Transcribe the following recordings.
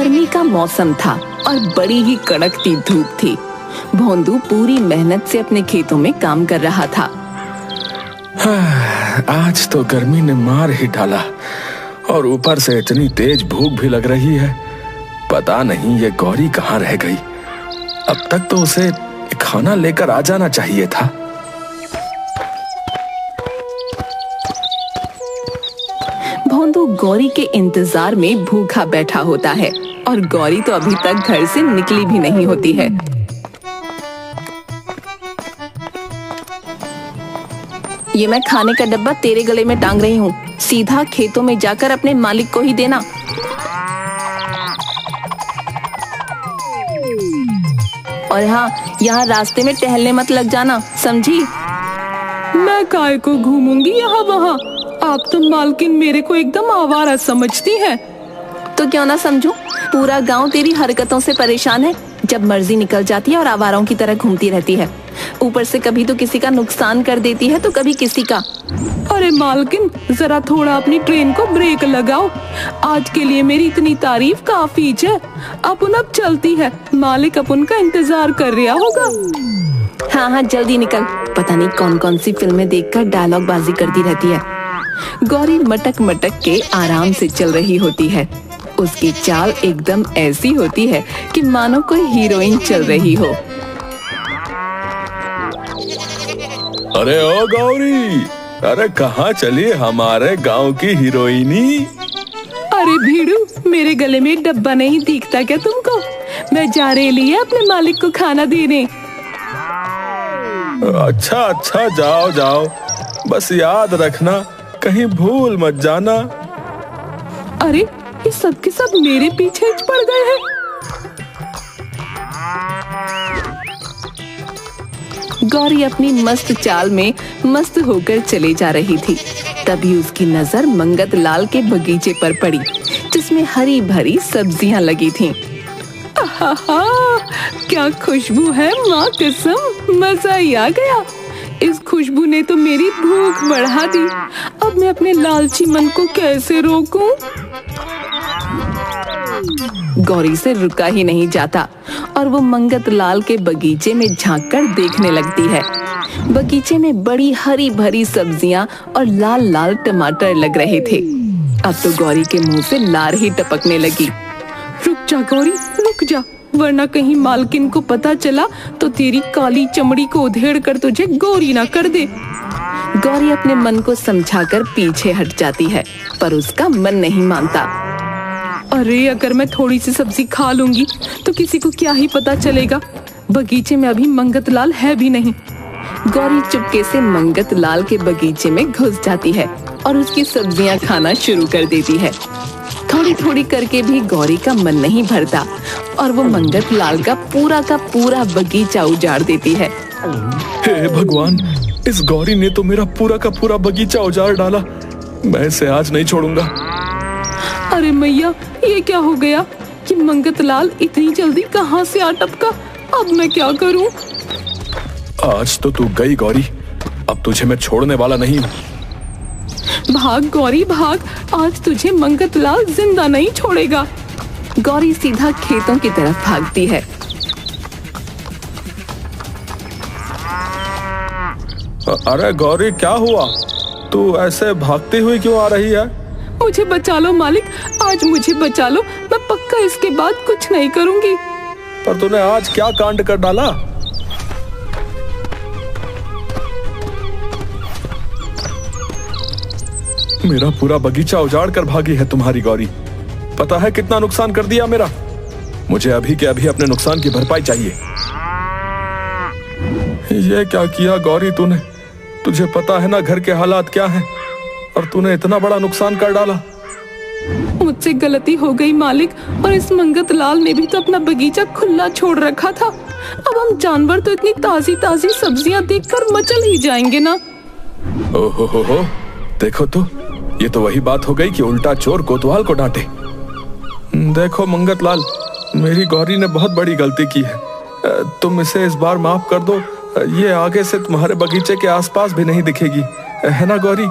गर्मी का मौसम था और बड़ी ही कड़कती धूप थी। भोंदू पूरी मेहनत से अपने खेतों में काम कर रहा था। आज तो गर्मी ने मार ही डाला और ऊपर से इतनी तेज भूख भी लग रही है। पता नहीं ये गौरी कहाँ रह गई। अब तक तो उसे खाना लेकर आ जाना चाहिए था। भोंदू गौरी के इंतजार में भूखा बैठा होता है और गौरी तो अभी तक घर से निकली भी नहीं होती है। ये मैं खाने का डब्बा तेरे गले में टांग रही हूँ, सीधा खेतों में जाकर अपने मालिक को ही देना। और हाँ, यहाँ रास्ते में टहलने मत लग जाना, समझी? मैं काय को घूमूंगी यहाँ वहाँ। आप तो मालकिन मेरे को एकदम आवारा समझती है। तो क्यों ना समझूं? पूरा गांव तेरी हरकतों से परेशान है। जब मर्जी निकल जाती है और आवारों की तरह घूमती रहती है। ऊपर से कभी तो किसी का नुकसान कर देती है तो कभी किसी का। अरे मालकिन, जरा थोड़ा अपनी ट्रेन को ब्रेक लगाओ। आज के लिए मेरी इतनी तारीफ काफी है। अपन अब चलती है, मालिक अपन का इंतजार कर रहा होगा। हाँ हाँ, जल्दी निकल। पता नहीं कौन कौन सी फिल्में देखकर डायलॉग बाजी करती रहती है। गौरी मटक मटक के आराम से चल रही होती है। उसकी चाल एकदम ऐसी होती है कि मानो कोई हीरोइन चल रही हो। अरे ओ गौरी, अरे कहाँ चली हमारे गांव की हीरोइनी? अरे भीड़ू, मेरे गले में डब्बा नहीं दिखता क्या तुमको? मैं जा रही है अपने मालिक को खाना देने। अच्छा अच्छा, जाओ जाओ, बस याद रखना कहीं भूल मत जाना। अरे ये सब के सब मेरे पीछे पड़ गए हैं। गौरी अपनी मस्त चाल में मस्त होकर चली जा रही थी। तभी उसकी नजर मंगत लाल के बगीचे पर पड़ी, जिसमें हरी भरी सब्जियां लगी थीं। आहा, क्या खुशबू है, माँ कसम, मजा ही आ गया। इस खुशबू ने तो मेरी भूख बढ़ा दी। अब मैं अपने लालची मन को कैसे रोकूं? गौरी से रुका ही नहीं जाता और वो मंगत लाल के बगीचे में झांककर देखने लगती है। बगीचे में बड़ी हरी भरी सब्जियां और लाल लाल टमाटर लग रहे थे। अब तो गौरी के मुंह से लार ही टपकने लगी। रुक जा गौरी, रुक जा, वरना कहीं मालकिन को पता चला तो तेरी काली चमड़ी को उधेड़ कर तुझे गौरी ना कर दे। गौरी अपने मन को समझाकर पीछे हट जाती है, पर उसका मन नहीं मानता। अरे अगर मैं थोड़ी सी सब्जी खा लूंगी तो किसी को क्या ही पता चलेगा। बगीचे में अभी मंगत लाल है भी नहीं। गौरी चुपके से मंगत लाल के बगीचे में घुस जाती है और उसकी सब्जियां खाना शुरू कर देती है। थोड़ी थोड़ी करके भी गौरी का मन नहीं भरता और वो मंगत लाल का पूरा बगीचा उजाड़ देती है। हे भगवान, इस गौरी ने तो मेरा पूरा का पूरा बगीचा उजाड़ डाला। मैं इसे आज नहीं छोड़ूंगा। अरे मैया, ये क्या हो गया कि मंगत लाल इतनी जल्दी कहाँ से आ टपका? अब मैं क्या करूं? आज तो तू गई गौरी, अब तुझे मैं छोड़ने वाला नहीं हूँ। भाग गौरी भाग, आज तुझे मंगत लाल जिंदा नहीं छोड़ेगा। गौरी सीधा खेतों की तरफ भागती है। अरे गौरी, क्या हुआ? तू ऐसे भागती हुई क्यों आ रही है? मुझे बचा लो मालिक, आज मुझे बचा लो। मैं पक्का इसके बाद कुछ नहीं करूंगी। पर तूने आज क्या कांड कर डाला? मेरा पूरा बगीचा उजाड़ कर भागी है तुम्हारी गौरी। पता है कितना नुकसान कर दिया मेरा? मुझे अभी के अभी अपने नुकसान की भरपाई चाहिए। ये क्या किया गौरी तूने? तुझे पता है ना घर के हालात क्या हैं? और तूने इतना बड़ा नुकसान कर डाला। मुझसे गलती हो गई मालिक, और इस मंगत लाल ने भी तो अपना बगीचा खुला छोड़ रखा था। अब हम जानवर तो इतनी ताजी ताजी सब्जियां देखकर मचल ही जाएंगे ना। ओहो, देखो तो, ये तो वही बात हो गई कि उल्टा चोर कोतवाल को डांटे। देखो मंगत लाल, मेरी गौरी ने बहुत बड़ी गलती की है। तुम इसे इस बार माफ कर दो। ये आगे से तुम्हारे बगीचे के आसपास भी नहीं दिखेगी, है ना गौरी?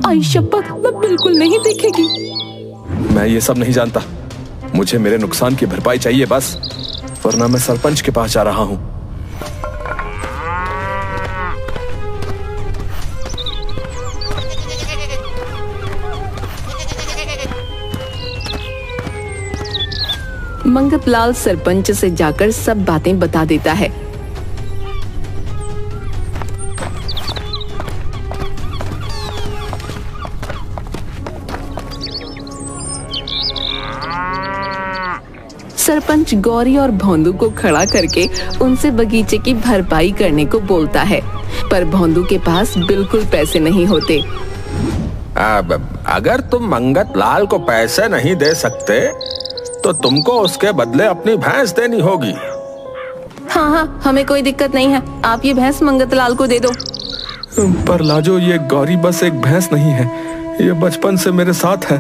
आई शपथ, मैं बिल्कुल नहीं दिखेगी। मैं ये सब नहीं जानता। मुझे मेरे नुकसान की भरपाई चाहिए बस, वरना मैं सरपंच के पास जा रहा हूं। मंगतलाल सरपंच से जाकर सब बातें बता देता है। सरपंच गौरी और भोंदू को खड़ा करके उनसे बगीचे की भरपाई करने को बोलता है, पर भोंदू के पास बिल्कुल पैसे नहीं होते। अगर तुम मंगतलाल को पैसे नहीं दे सकते तो तुमको उसके बदले अपनी भैंस देनी होगी। हाँ, हमें कोई दिक्कत नहीं है, आप ये भैंस मंगतलाल को दे दो। पर लाजो, ये गौरी बस एक भैंस नहीं है, ये बचपन से मेरे साथ है।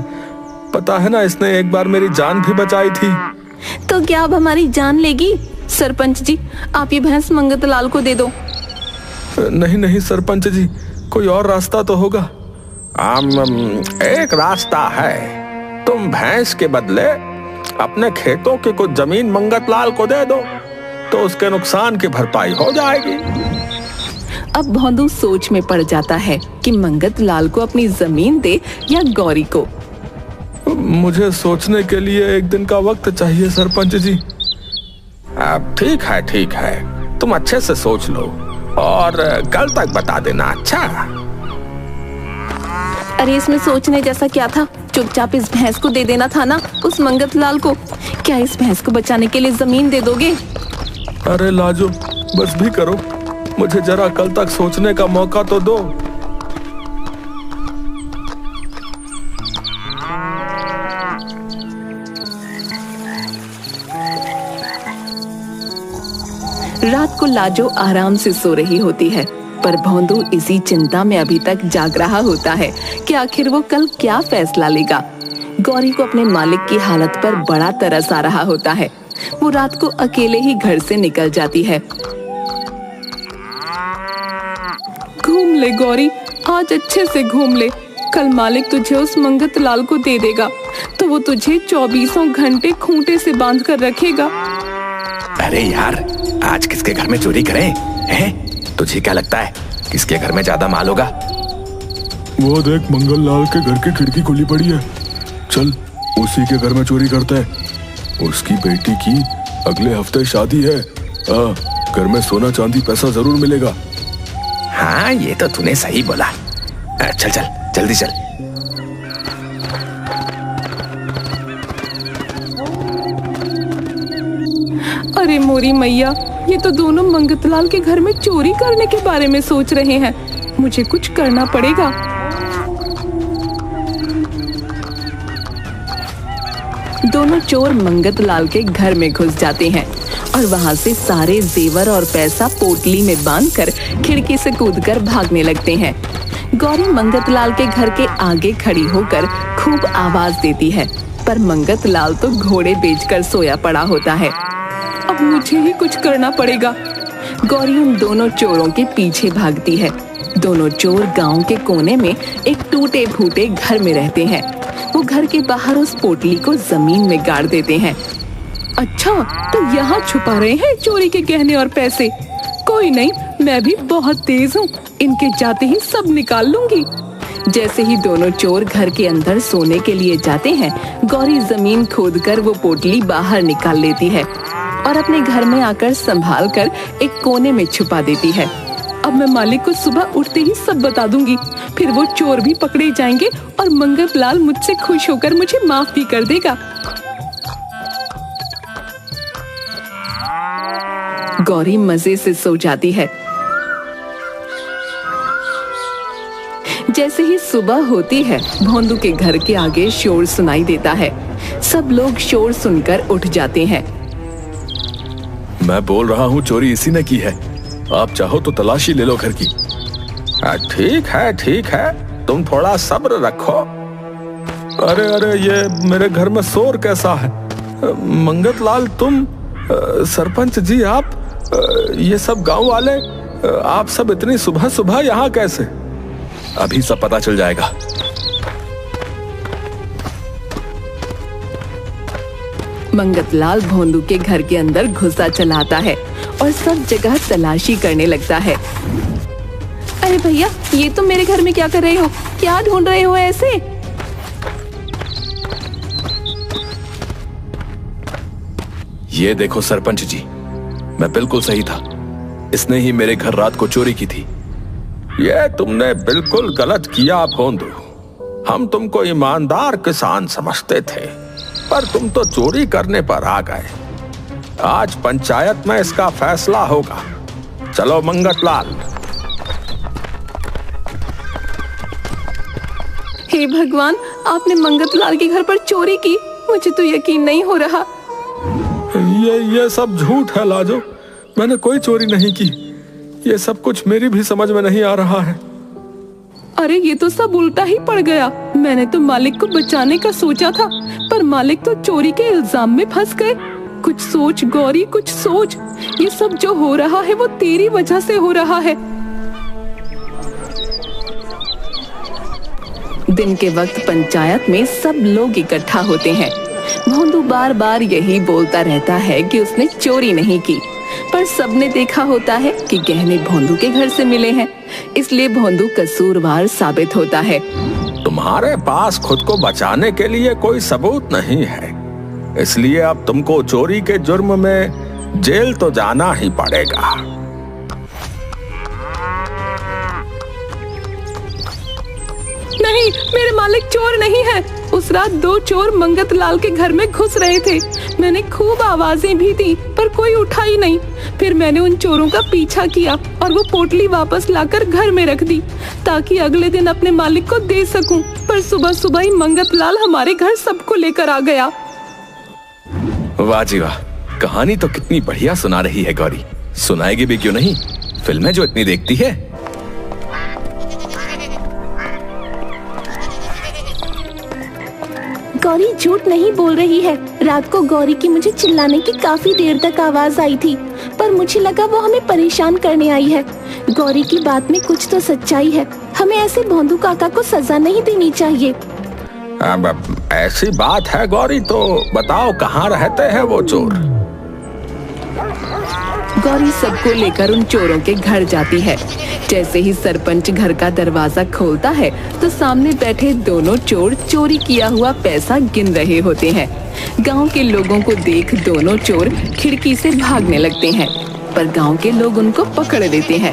पता है ना, इसने एक बार मेरी जान भी बचाई थी। तो क्या अब हमारी जान लेगी? सरपंच जी, आप ये भैंस मंगतलाल को दे दो। नहीं सरपंच जी, कोई और रास्ता तो होगा। एक रास्ता है, तुम भैंस के बदले अपने खेतों की कुछ जमीन मंगतलाल को दे दो तो उसके नुकसान की भरपाई हो जाएगी। अब भोंदू सोच में पड़ जाता है कि मंगतलाल को अपनी जमीन दे या गौरी को। मुझे सोचने के लिए एक दिन का वक्त चाहिए सरपंच जी। अब ठीक है, तुम अच्छे से सोच लो और कल तक बता देना। अच्छा? अरे इसमें सोचने जैसा क्या था? चुपचाप इस भैंस को दे देना था ना उस मंगतलाल को। क्या इस भैंस को बचाने के लिए जमीन दे दोगे? अरे लाजो, बस भी करो, मुझे जरा कल तक सोचने का मौका तो दो। रात को लाजो आराम से सो रही होती है, पर भोंदू इसी चिंता में अभी तक जाग रहा होता है कि आखिर वो कल क्या फैसला लेगा। गौरी को अपने मालिक की हालत पर बड़ा तरस आ रहा होता है। वो रात को अकेले ही घर से निकल जाती है। घूम ले गौरी, आज अच्छे से घूम ले। कल मालिक तुझे उस मंगतलाल को दे देगा तो वो तुझे 24 घंटे खूंटे से बांध कर रखेगा। अरे यार, आज किसके घर में चोरी करें? हैं? तुझे क्या लगता है किसके घर में ज्यादा माल होगा? वो देख, मंगतलाल के घर की खिड़की खुली पड़ी है। चल उसी के घर में चोरी करते हैं। उसकी बेटी की अगले हफ्ते शादी है। घर में सोना चांदी पैसा जरूर मिलेगा। हाँ, ये तो तूने सही बोला। चल जल्दी चल। अरे मोरी मैया, ये तो दोनों मंगतलाल के घर में चोरी करने के बारे में सोच रहे हैं। मुझे कुछ करना पड़ेगा। दोनों चोर मंगतलाल के घर में घुस जाते हैं और वहां से सारे जेवर और पैसा पोटली में बांधकर खिड़की से कूदकर भागने लगते हैं। गौरी मंगतलाल के घर के आगे खड़ी होकर खूब आवाज देती है, पर मंगतलाल तो घोड़े बेचकर सोया पड़ा होता है। अब मुझे ही कुछ करना पड़ेगा। गौरी उन दोनों चोरों के पीछे भागती है। दोनों चोर गांव के कोने में एक टूटे फूटे घर में रहते हैं। वो घर के बाहर उस पोटली को जमीन में गाड़ देते हैं। अच्छा, तो यहाँ छुपा रहे हैं चोरी के गहने और पैसे। कोई नहीं, मैं भी बहुत तेज हूँ, इनके जाते ही सब निकाल लूंगी। जैसे ही दोनों चोर घर के अंदर सोने के लिए जाते हैं, गौरी जमीन खोदकर वो पोटली बाहर निकाल लेती है और अपने घर में आकर संभाल कर एक कोने में छुपा देती है। अब मैं मालिक को सुबह उठते ही सब बता दूंगी, फिर वो चोर भी पकड़े जाएंगे और मंगतलाल मुझसे खुश होकर मुझे माफ भी कर देगा। गौरी मजे से सो जाती है। जैसे ही सुबह होती है, भोंदू के घर के आगे शोर सुनाई देता है। सब लोग शोर सुनकर उठ जाते हैं। मैं बोल रहा हूँ, चोरी इसी ने की है। आप चाहो तो तलाशी ले लो घर की। ठीक है, तुम थोड़ा सब्र रखो। अरे ये मेरे घर में शोर कैसा है? मंगतलाल, तुम, सरपंच जी, आप, ये सब गांव वाले, आप सब इतनी सुबह सुबह यहाँ कैसे? अभी सब पता चल जाएगा। मंगतलाल भोंदू के घर के अंदर घुसा चलाता है और सब जगह तलाशी करने लगता है। अरे भैया, ये तुम मेरे घर में क्या कर रहे हो? क्या ढूंढ रहे हो ऐसे? ये देखो सरपंच जी, मैं बिल्कुल सही था। इसने ही मेरे घर रात को चोरी की थी। ये तुमने बिल्कुल गलत किया भोंदू। हम तुमको ईमानदार किसान समझते थे, पर तुम तो चोरी करने पर आ गए। आज पंचायत में इसका फैसला होगा। चलो मंगतलाल। हे भगवान, आपने मंगतलाल के घर पर चोरी की? मुझे तो यकीन नहीं हो रहा। ये सब झूठ है लाजो। मैंने कोई चोरी नहीं की। ये सब कुछ मेरी भी समझ में नहीं आ रहा है। अरे ये तो सब उल्टा ही पड़ गया। मैंने तो मालिक को बचाने का सोचा था, पर मालिक तो चोरी के इल्जाम में फंस गए। कुछ सोच गौरी, कुछ सोच। ये सब जो हो रहा है वो तेरी वजह से हो रहा है। दिन के वक्त पंचायत में सब लोग इकट्ठा होते हैं। भोंदू बार बार यही बोलता रहता है कि उसने चोरी नहीं की, पर सबने देखा होता है कि गहने भोंदू के घर से मिले हैं, इसलिए भोंदू कसूरवार साबित होता है। तुम्हारे पास खुद को बचाने के लिए कोई सबूत नहीं है, इसलिए अब तुमको चोरी के जुर्म में जेल तो जाना ही पड़ेगा। नहीं, मेरे मालिक चोर नहीं है। उस रात 2 चोर मंगतलाल के घर में घुस रहे थे। मैंने खूब आवाजें भी दी, पर कोई उठा ही नहीं। फिर मैंने उन चोरों का पीछा किया और वो पोटली वापस लाकर घर में रख दी, ताकि अगले दिन अपने मालिक को दे सकूं। पर सुबह सुबह ही मंगतलाल हमारे घर सबको लेकर आ गया। वाह जी वाह, कहानी तो कितनी बढ़िया सुना रही है गौरी। सुनाएगी भी क्यों नहीं, फिल्में जो इतनी देखती है। गौरी झूठ नहीं बोल रही है। रात को गौरी की मुझे चिल्लाने की काफी देर तक आवाज आई थी, पर मुझे लगा वो हमें परेशान करने आई है। गौरी की बात में कुछ तो सच्चाई है। हमें ऐसे भोंदू काका को सजा नहीं देनी चाहिए। अब ऐसी बात है गौरी, तो बताओ कहाँ रहते हैं वो चोर? गौरी सबको लेकर उन चोरों के घर जाती है। जैसे ही सरपंच घर का दरवाजा खोलता है तो सामने बैठे दोनों चोर चोरी किया हुआ पैसा गिन रहे होते हैं। गांव के लोगों को देख दोनों चोर खिड़की से भागने लगते हैं, पर गांव के लोग उनको पकड़ लेते हैं।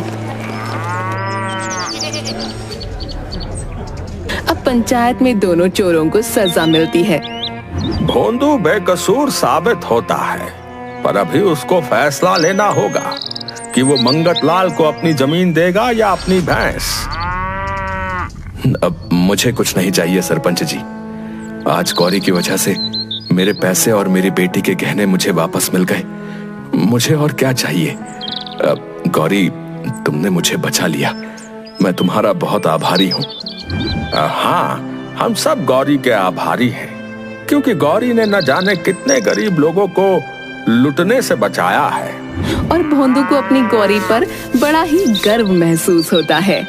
अब पंचायत में दोनों चोरों को सजा मिलती है। भोंदू बेकसूर साबित होता है, पर अभी उसको फैसला लेना होगा कि वो मंगतलाल को अपनी जमीन देगा या अपनी भैंस। अब मुझे कुछ नहीं चाहिए सरपंच जी। आज गौरी की वजह से मेरे पैसे और मेरी बेटी के गहने मुझे वापस मिल गए। मुझे और क्या चाहिए। गौरी, तुमने मुझे बचा लिया। मैं तुम्हारा बहुत आभारी हूँ। हाँ, हम सब गौरी के आभारी हैं, क्योंकि गौरी ने न जाने कितने गरीब लोगों को लुटने से बचाया है। और भोंदू को अपनी गौरी पर बड़ा ही गर्व महसूस होता है।